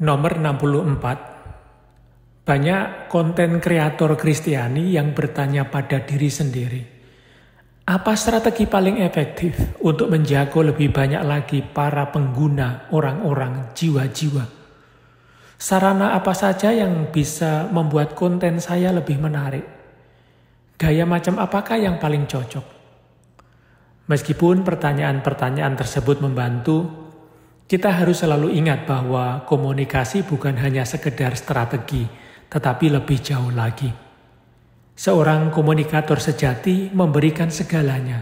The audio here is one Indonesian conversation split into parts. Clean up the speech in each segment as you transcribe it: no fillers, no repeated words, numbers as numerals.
Nomor 64. Banyak konten kreator Kristiani yang bertanya pada diri sendiri, apa strategi paling efektif untuk menjangkau lebih banyak lagi para pengguna, orang-orang, jiwa-jiwa? Sarana apa saja yang bisa membuat konten saya lebih menarik? Gaya macam apakah yang paling cocok? Meskipun pertanyaan-pertanyaan tersebut membantu, kita harus selalu ingat bahwa komunikasi bukan hanya sekedar strategi, tetapi lebih jauh lagi. Seorang komunikator sejati memberikan segalanya,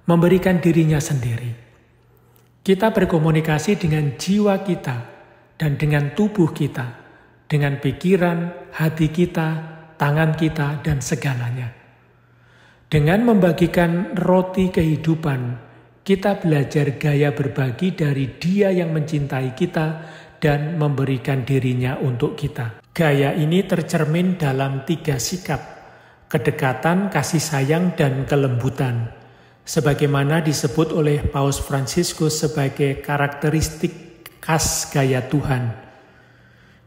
memberikan dirinya sendiri. Kita berkomunikasi dengan jiwa kita dan dengan tubuh kita, dengan pikiran, hati kita, tangan kita, dan segalanya. Dengan membagikan roti kehidupan, kita belajar gaya berbagi dari Dia yang mencintai kita dan memberikan dirinya untuk kita. Gaya ini tercermin dalam 3 sikap, kedekatan, kasih sayang, dan kelembutan, sebagaimana disebut oleh Paus Fransiskus sebagai karakteristik khas gaya Tuhan.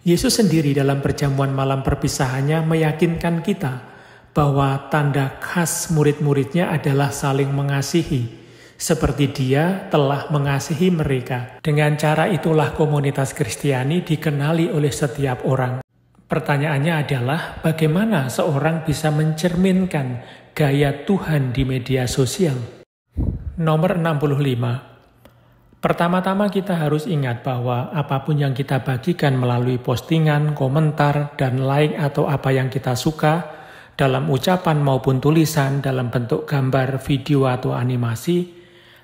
Yesus sendiri dalam perjamuan malam perpisahannya meyakinkan kita bahwa tanda khas murid-muridnya adalah saling mengasihi, seperti Dia telah mengasihi mereka. Dengan cara itulah komunitas Kristiani dikenali oleh setiap orang. Pertanyaannya adalah bagaimana seorang bisa mencerminkan gaya Tuhan di media sosial? Nomor 65. Pertama-tama kita harus ingat bahwa apapun yang kita bagikan melalui postingan, komentar, dan like atau apa yang kita suka, dalam ucapan maupun tulisan, dalam bentuk gambar, video, atau animasi,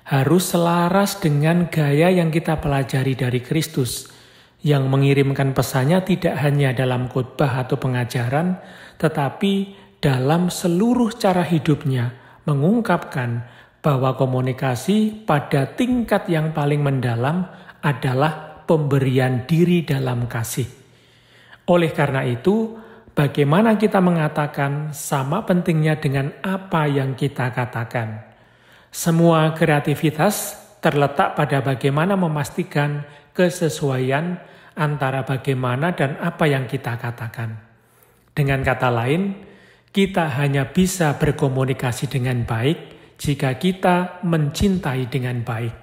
harus selaras dengan gaya yang kita pelajari dari Kristus, yang mengirimkan pesannya tidak hanya dalam khotbah atau pengajaran, tetapi dalam seluruh cara hidupnya, mengungkapkan bahwa komunikasi pada tingkat yang paling mendalam adalah pemberian diri dalam kasih. Oleh karena itu, bagaimana kita mengatakan sama pentingnya dengan apa yang kita katakan. Semua kreativitas terletak pada bagaimana memastikan kesesuaian antara bagaimana dan apa yang kita katakan. Dengan kata lain, kita hanya bisa berkomunikasi dengan baik jika kita mencintai dengan baik.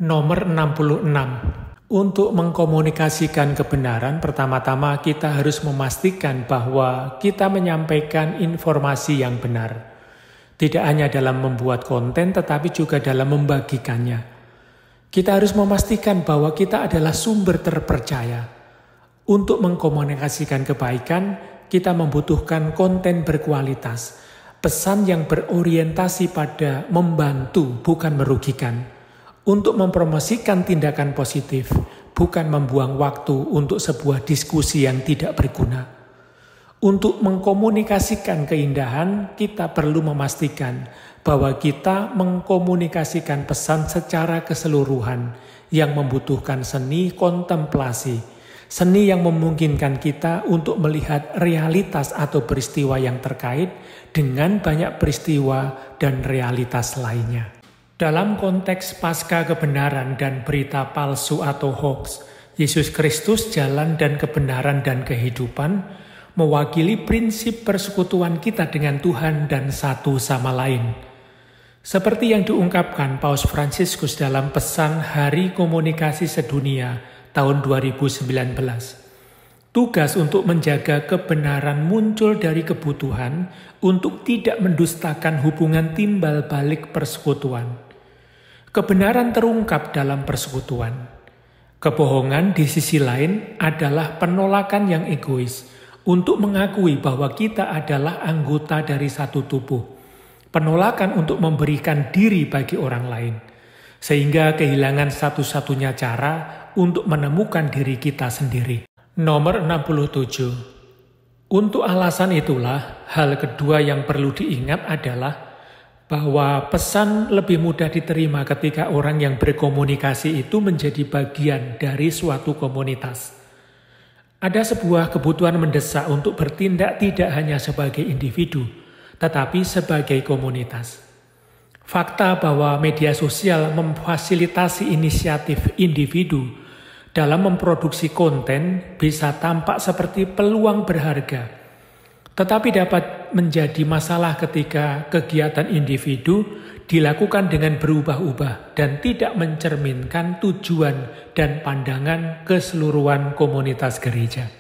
Nomor 66. Untuk mengkomunikasikan kebenaran, pertama-tama kita harus memastikan bahwa kita menyampaikan informasi yang benar. Tidak hanya dalam membuat konten, tetapi juga dalam membagikannya. Kita harus memastikan bahwa kita adalah sumber terpercaya. Untuk mengkomunikasikan kebaikan, kita membutuhkan konten berkualitas. Pesan yang berorientasi pada membantu, bukan merugikan. Untuk mempromosikan tindakan positif, bukan membuang waktu untuk sebuah diskusi yang tidak berguna. Untuk mengkomunikasikan keindahan, kita perlu memastikan bahwa kita mengkomunikasikan pesan secara keseluruhan yang membutuhkan seni kontemplasi, seni yang memungkinkan kita untuk melihat realitas atau peristiwa yang terkait dengan banyak peristiwa dan realitas lainnya. Dalam konteks pasca kebenaran dan berita palsu atau hoax, Yesus Kristus jalan dan kebenaran dan kehidupan mewakili prinsip persekutuan kita dengan Tuhan dan satu sama lain. Seperti yang diungkapkan Paus Fransiskus dalam pesan Hari Komunikasi Sedunia tahun 2019. Tugas untuk menjaga kebenaran muncul dari kebutuhan untuk tidak mendustakan hubungan timbal balik persekutuan. Kebenaran terungkap dalam persekutuan. Kebohongan di sisi lain adalah penolakan yang egois, untuk mengakui bahwa kita adalah anggota dari satu tubuh. Penolakan untuk memberikan diri bagi orang lain. Sehingga kehilangan satu-satunya cara untuk menemukan diri kita sendiri. Nomor 67. Untuk alasan itulah, hal kedua yang perlu diingat adalah bahwa pesan lebih mudah diterima ketika orang yang berkomunikasi itu menjadi bagian dari suatu komunitas. Ada sebuah kebutuhan mendesak untuk bertindak tidak hanya sebagai individu, tetapi sebagai komunitas. Fakta bahwa media sosial memfasilitasi inisiatif individu dalam memproduksi konten bisa tampak seperti peluang berharga, tetapi dapat menjadi masalah ketika kegiatan individu dilakukan dengan berubah-ubah dan tidak mencerminkan tujuan dan pandangan keseluruhan komunitas gereja.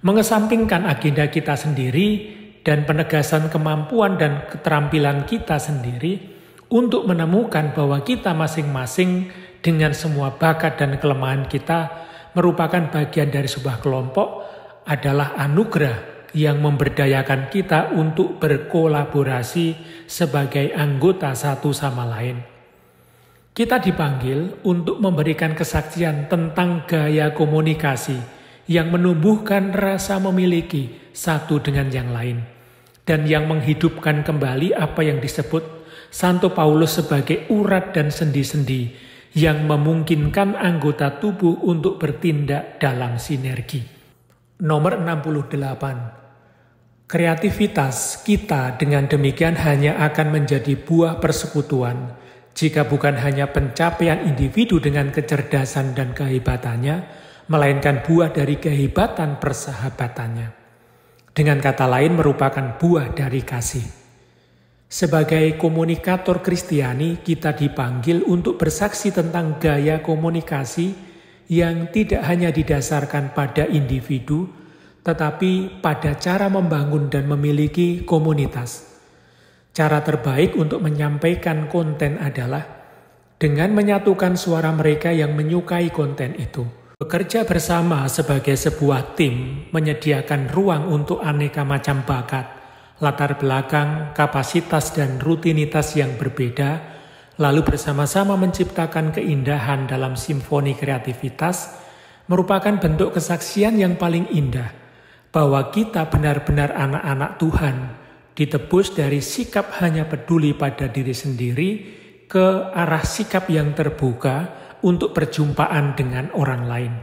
Mengesampingkan agenda kita sendiri dan penegasan kemampuan dan keterampilan kita sendiri untuk menemukan bahwa kita masing-masing dengan semua bakat dan kelemahan kita merupakan bagian dari sebuah kelompok adalah anugerah yang memberdayakan kita untuk berkolaborasi sebagai anggota satu sama lain. Kita dipanggil untuk memberikan kesaksian tentang gaya komunikasi yang menumbuhkan rasa memiliki satu dengan yang lain dan yang menghidupkan kembali apa yang disebut Santo Paulus sebagai urat dan sendi-sendi yang memungkinkan anggota tubuh untuk bertindak dalam sinergi. Nomor 68. Kreativitas kita dengan demikian hanya akan menjadi buah persekutuan jika bukan hanya pencapaian individu dengan kecerdasan dan kehebatannya, melainkan buah dari kehebatan persahabatannya. Dengan kata lain merupakan buah dari kasih. Sebagai komunikator Kristiani, kita dipanggil untuk bersaksi tentang gaya komunikasi yang tidak hanya didasarkan pada individu, tetapi pada cara membangun dan memiliki komunitas. Cara terbaik untuk menyampaikan konten adalah dengan menyatukan suara mereka yang menyukai konten itu. Bekerja bersama sebagai sebuah tim menyediakan ruang untuk aneka macam bakat, latar belakang, kapasitas, dan rutinitas yang berbeda, lalu bersama-sama menciptakan keindahan dalam simfoni kreativitas, merupakan bentuk kesaksian yang paling indah, bahwa kita benar-benar anak-anak Tuhan, ditebus dari sikap hanya peduli pada diri sendiri, ke arah sikap yang terbuka untuk perjumpaan dengan orang lain.